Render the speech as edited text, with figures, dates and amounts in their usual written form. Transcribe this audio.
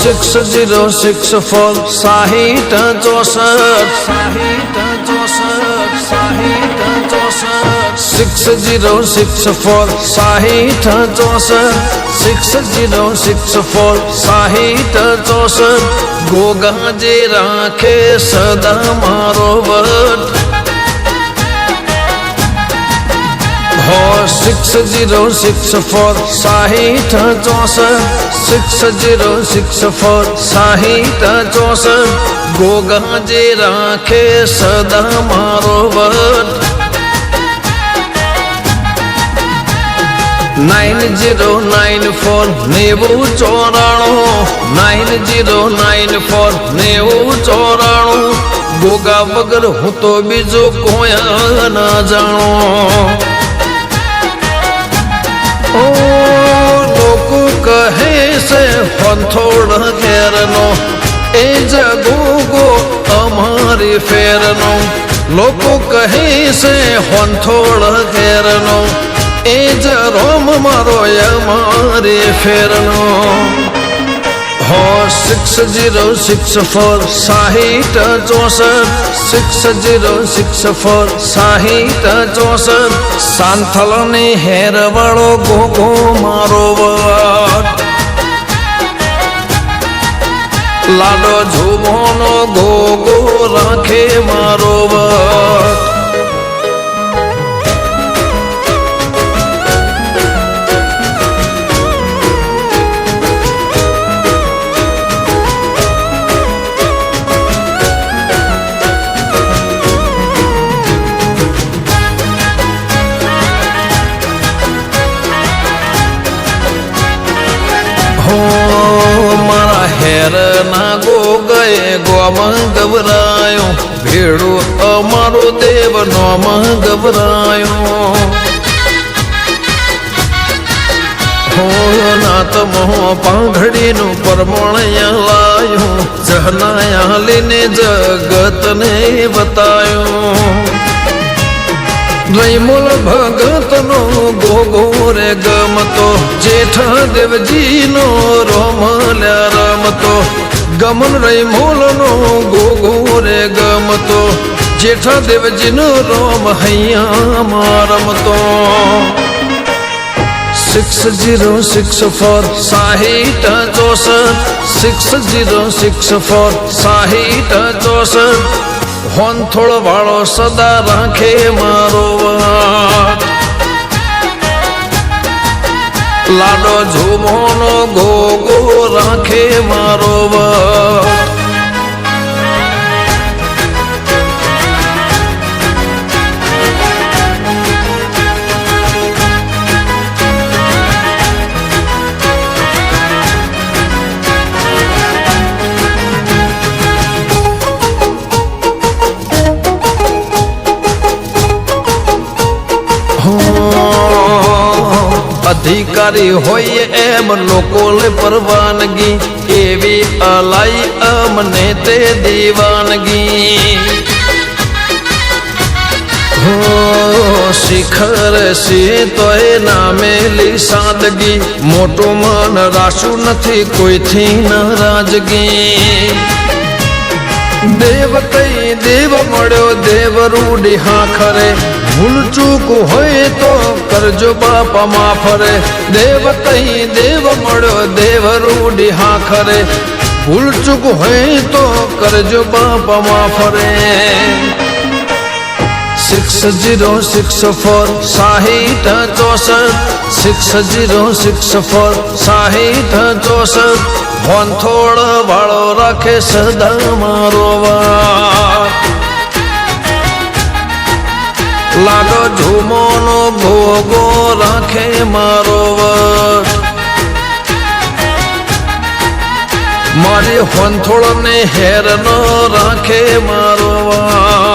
6064 6064 6064 6064 6064 गोगा जे राखे सदा मारो वट 6064 6064 6064 6064 गोगा जे राखे सदा मारो वट 9094 9094 9094 9094 गोगा वगर हूँ तो बीजो कोया ना जानो ओ लोको कहे से हंथोड़ घेरनो ए जगोगो अमारी फेरनो लोको कहे से हंथोड़ घेरनो ए जरोम मारो अमारी फेरनो हो 6064 6064 6064 6064 सांथल ने हेर वालो गोगो मारो वट लाडो झूमोनो गोगो राखे मारो वट मारा हेर ना गो गए गोम घबरायो भेड़ो अमारो देव नोम घबरायो हो नात मोह पाघड़ी नु परमण लायो जहनाया लेने जगत ने बतायो रईमूल भगत नो गोगो रे गमतो जेठा देव जी नो रोमल्या रमतो गमन रईमूल नो गोगो रे गमतो जेठा देव जी नो रोम हैया मारमतो 6064 6064 6064 6064 हंथोड़ वालो सदा राखे मारो वट लाडो झूमोनो गोगो राखे मारो वट अधिकारी होइए एम लोकोले परवानगी एवी अलाई अमने ते दीवानगी हो शिखर से तोए नामेली सादगी मोटो मन राशु नथी कोई थी नाराजगी देव कई देव मड़ो देव रूढ़ी हाँ खरे भूल चूक होए तो करजो बापा माफ रे देव कई देव मड़ो देव रूढ़ी हाँ खरे भूल चूक होए तो करजो बापा माफ रे 6064 6064 6064 6064 हंथोड़ वालो राखे सदा मारो वट लाडो झूमोनो गोगो राखे मारो वट मारी हंथोड़ ने हेर नो राखे मारो वट